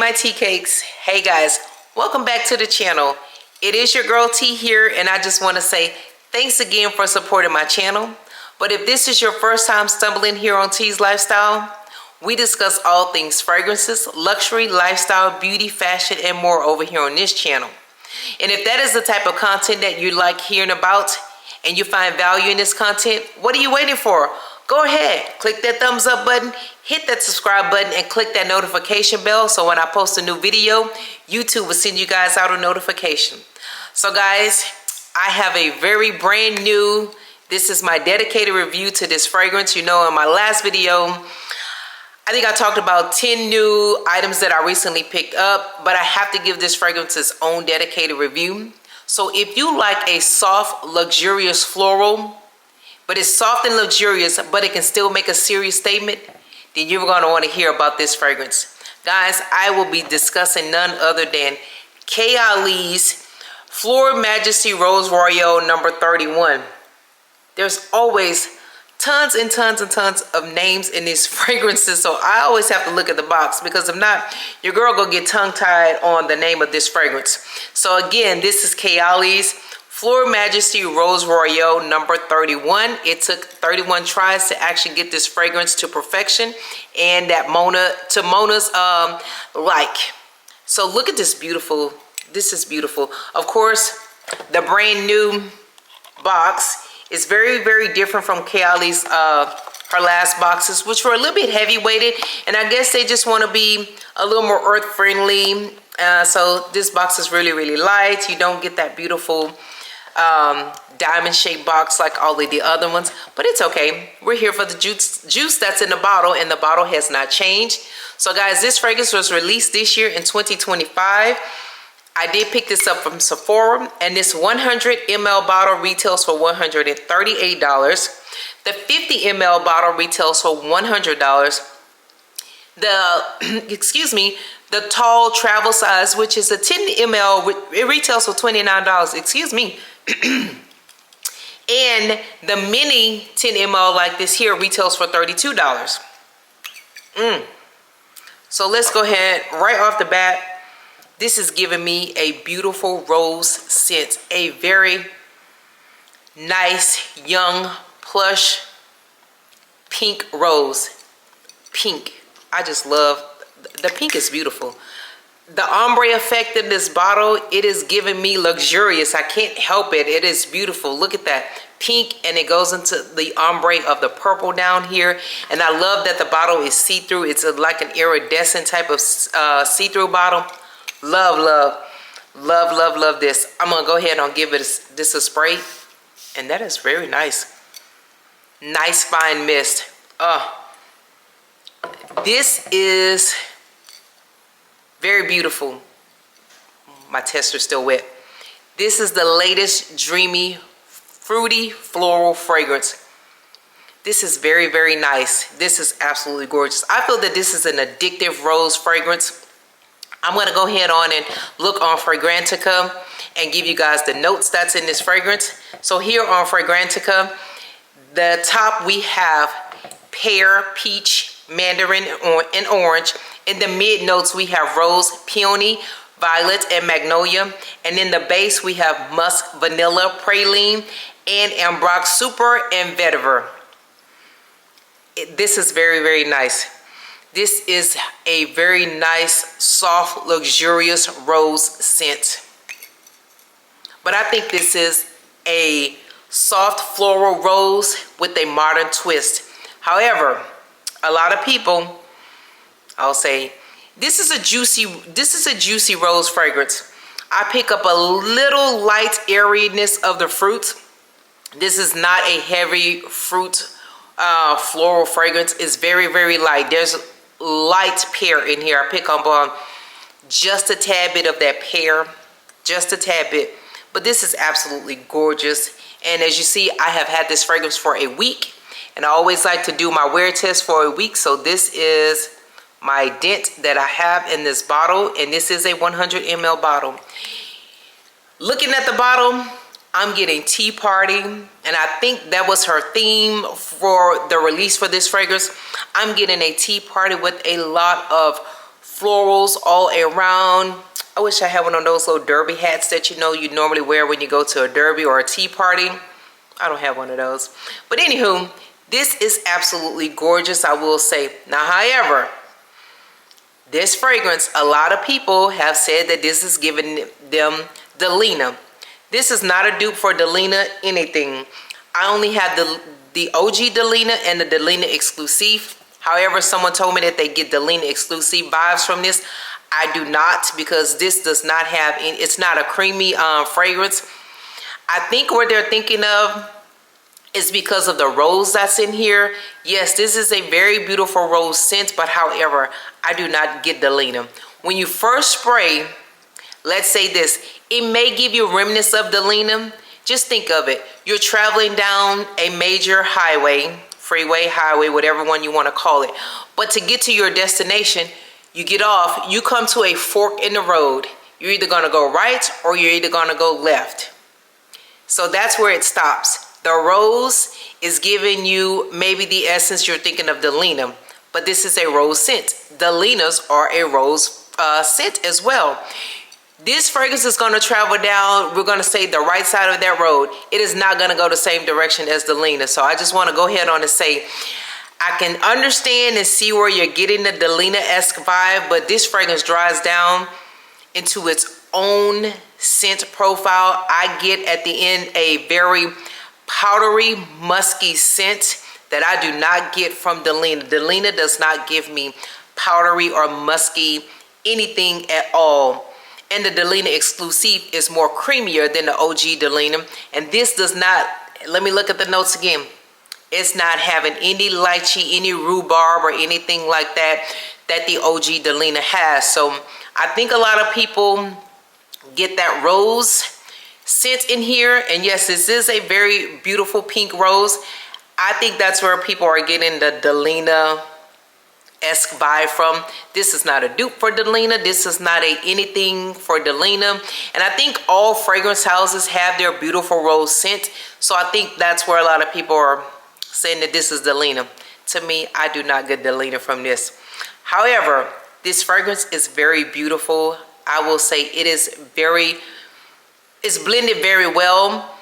my tea cakes. Hey guys, welcome back to the channel. It is your girl T here, and I just want to say thanks again for supporting my channel. But if this is your first time stumbling here on T's Lifestyle, we discuss all things fragrances, luxury, lifestyle, beauty, fashion, and more over here on this channel. And if that is the type of content that you like hearing about and you find value in this content, what are you waiting for? Go ahead, click that thumbs up button, hit that subscribe button, and click that notification bell so when I post a new video, YouTube will send you guys out a notification. So guys, I have a very brand new, this is my dedicated review to this fragrance. You know, in my last video, I think I talked about 10 new items that I recently picked up, but I have to give this fragrance its own dedicated review. So if you like a soft, luxurious floral, but it's soft and luxurious, but it can still make a serious statement, then you're going to want to hear about this fragrance. Guys, I will be discussing none other than Kayali's Fleur Majesty Rose Royale number 31. There's always tons and tons and tons of names in these fragrances, so I always have to look at the box, because if not, your girl gonna get tongue-tied on the name of this fragrance. So again, this is Kayali's Fleur Majesty Rose Royale number 31. It took 31 tries to actually get this fragrance to perfection, and that Mona's like. So look at this beautiful, this is beautiful. Of course, the brand new box is very, very different from Kayali's her last boxes, which were a little bit heavy weighted, and I guess they just want to be a little more earth friendly. So this box is really, really light. You don't get that beautiful diamond shaped box like all of the other ones, but it's okay. We're here for the juice that's in the bottle, and the bottle has not changed. So guys, this fragrance was released this year in 2025. I did pick this up from Sephora, and this 100 ml bottle retails for $138. The 50 ml bottle retails for $100. The excuse me, the tall travel size, which is a 10 ml, it retails for $29. Excuse me. And the mini 10 ml like this here retails for $32. So let's go ahead right off the bat. This is giving me a beautiful rose scent, a very nice, young, plush, pink rose. Pink. I just love, the pink is beautiful. The ombre effect in this bottle, it is giving me luxurious. I can't help it. It is beautiful. Look at that. Pink, and it goes into the ombre of the purple down here. And I love that the bottle is see-through. It's like an iridescent type of see-through bottle. Love, love, love, love, love this. I'm gonna go ahead and give it this a spray, and that is very nice. Nice fine mist. This is very beautiful. My tester's still wet. This is the latest dreamy, fruity floral fragrance. This is very, very nice. This is absolutely gorgeous. I feel that this is an addictive rose fragrance. I'm going to go ahead on and look on Fragrantica and give you guys the notes that's in this fragrance. So here on Fragrantica, the top we have pear, peach, mandarin, and orange. In the mid notes we have rose, peony, violet, and magnolia. And in the base we have musk, vanilla, praline, and ambrox super and vetiver. This is very, very nice. This is a very nice, soft, luxurious rose scent. But I think this is a soft floral rose with a modern twist. However, a lot of people, I'll say, this is a juicy rose fragrance. I pick up a little light airiness of the fruit. This is not a heavy fruit floral fragrance. It's very, very light. There's light pear in here. I pick up on just a tad bit of that pear, just a tad bit, but this is absolutely gorgeous. And as you see, I have had this fragrance for a week, and I always like to do my wear test for a week. So this is my dent that I have in this bottle, and this is a 100 ml bottle. Looking at the bottle, I'm getting tea party, and I think that was her theme for the release for this fragrance. I'm getting a tea party with a lot of florals all around. I wish I had one of those little derby hats that you know you normally wear when you go to a derby or a tea party. I don't have one of those. But anywho, this is absolutely gorgeous, I will say. Now, however, this fragrance, a lot of people have said that this is giving them Delina. This is not a dupe for Delina anything. I only have the OG Delina and the Delina Exclusive. However, someone told me that they get Delina Exclusive vibes from this. I do not, because this does not have any, it's not a creamy fragrance. I think what they're thinking of is because of the rose that's in here. Yes, this is a very beautiful rose scent, but however, I do not get Delina. When you first spray, let's say this, it may give you remnants of Delina. Just think of it. You're traveling down a major highway, freeway, highway, whatever one you want to call it. But to get to your destination, you get off, you come to a fork in the road. You're either going to go right or you're either going to go left. So that's where it stops. The rose is giving you maybe the essence you're thinking of Delina, but this is a rose scent. Delinas are a rose scent as well. This fragrance is going to travel down, we're going to say, the right side of that road. It is not going to go the same direction as Delina. So I just want to go ahead on and say, I can understand and see where you're getting the Delina-esque vibe, but this fragrance dries down into its own scent profile. I get at the end a very powdery, musky scent that I do not get from Delina. Delina does not give me powdery or musky anything at all. And the Delina Exclusive is more creamier than the OG Delina. And this does not, let me look at the notes again. It's not having any lychee, any rhubarb or anything like that the OG Delina has. So I think a lot of people get that rose scent in here. And yes, this is a very beautiful pink rose. I think that's where people are getting the Delina-esque vibe from. This is not a dupe for Delina. This is not a anything for Delina. And I think all fragrance houses have their beautiful rose scent. So I think that's where a lot of people are saying that this is Delina. To me, I do not get Delina from this. However, this fragrance is very beautiful. I will say it is it's blended very well,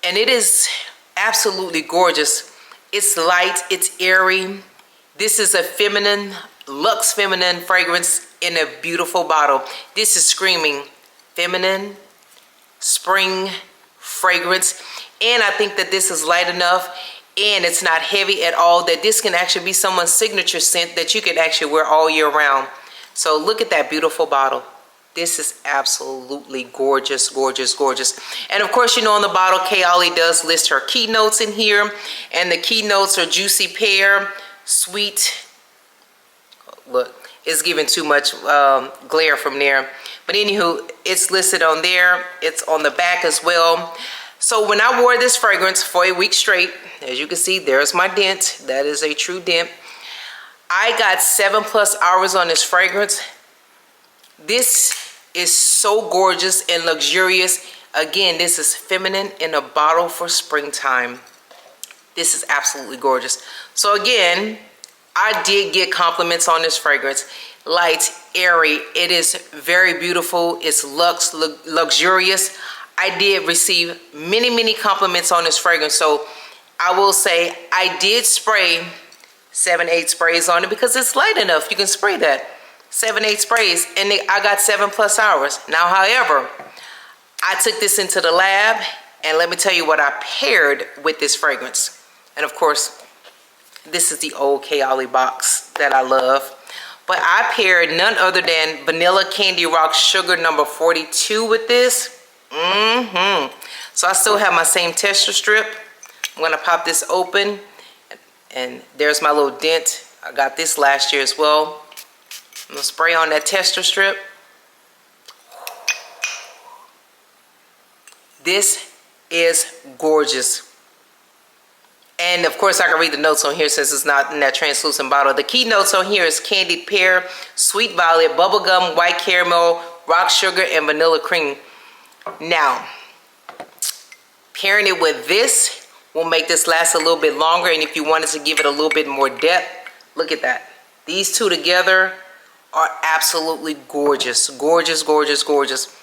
and it is absolutely gorgeous. It's light, it's airy. This is a feminine, luxe feminine fragrance in a beautiful bottle. This is screaming feminine, spring fragrance. And I think that this is light enough and it's not heavy at all that this can actually be someone's signature scent that you can actually wear all year round. So look at that beautiful bottle. This is absolutely gorgeous, gorgeous, gorgeous. And of course, you know, on the bottle, Kayali does list her keynotes in here. And the keynotes are juicy pear, sweet. Look, it's giving too much glare from there. But anywho, it's listed on there. It's on the back as well. So when I wore this fragrance for a week straight, as you can see, there's my dent. That is a true dent. I got 7+ hours on this fragrance. This is so gorgeous and luxurious. Again, this is feminine in a bottle for springtime. This is absolutely gorgeous. So again, I did get compliments on this fragrance. Light, airy, it is very beautiful. It's luxe, luxurious. I did receive many compliments on this fragrance. So I will say I did spray 7-8 sprays on it because it's light enough. You can spray that. 7-8 sprays, and I got 7+ hours. Now, however, I took this into the lab, and let me tell you what I paired with this fragrance. And of course, this is the old Kayali box that I love. But I paired none other than Vanilla Candy Rock Sugar number 42 with this. So I still have my same tester strip. I'm gonna pop this open, and there's my little dent. I got this last year as well. I'm gonna spray on that tester strip. This is gorgeous. And of course I can read the notes on here since it's not in that translucent bottle. The key notes on here is candied pear, sweet violet, bubblegum, white caramel, rock sugar, and vanilla cream. Now, pairing it with this will make this last a little bit longer, and if you wanted to give it a little bit more depth, look at that. These two together are absolutely gorgeous. Gorgeous, gorgeous, gorgeous.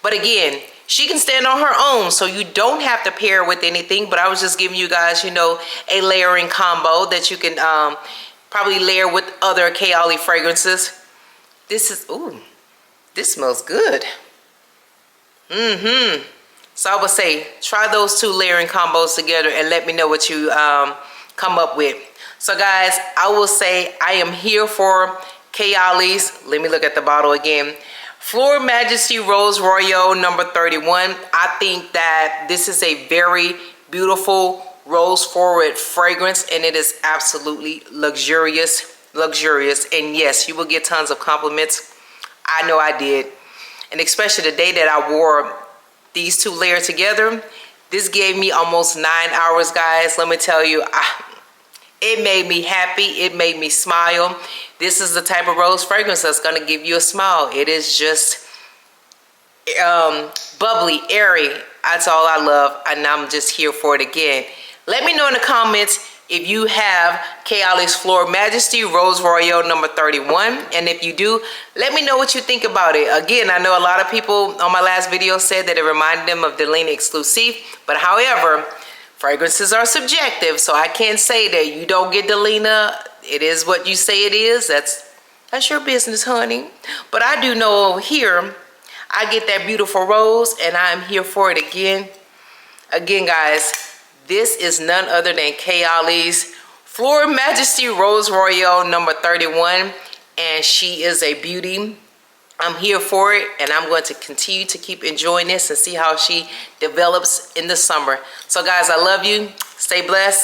But again, she can stand on her own, so you don't have to pair with anything. But I was just giving you guys, you know, a layering combo that you can probably layer with other Kayali fragrances. This is, ooh, this smells good. So I would say, try those two layering combos together and let me know what you come up with. So guys, I will say I am here for Kayali's, let me look at the bottle again, Fleur Majesty Rose Royale number 31. I think that this is a very beautiful rose forward fragrance, and it is absolutely luxurious. And yes, you will get tons of compliments. I know I did. And especially the day that I wore these two layered together, this gave me almost 9 hours, guys. Let me tell you, it made me happy. It made me smile. This is the type of rose fragrance that's going to give you a smile. It is just bubbly, airy. That's all I love, and I'm just here for it again. Let me know in the comments if you have Kayali's Fleur Majesty Rose Royale number 31. And if you do, let me know what you think about it. Again, I know a lot of people on my last video said that it reminded them of Delina Exclusive. But however, fragrances are subjective, so I can't say that you don't get Delina. It is what you say it is. That's your business, honey. But I do know over here, I get that beautiful rose, and I'm here for it again. Again, guys, this is none other than Kayali's Fleur Majesty Rose Royale number 31, and she is a beauty. I'm here for it, and I'm going to continue to keep enjoying this and see how she develops in the summer. So guys, I love you. Stay blessed.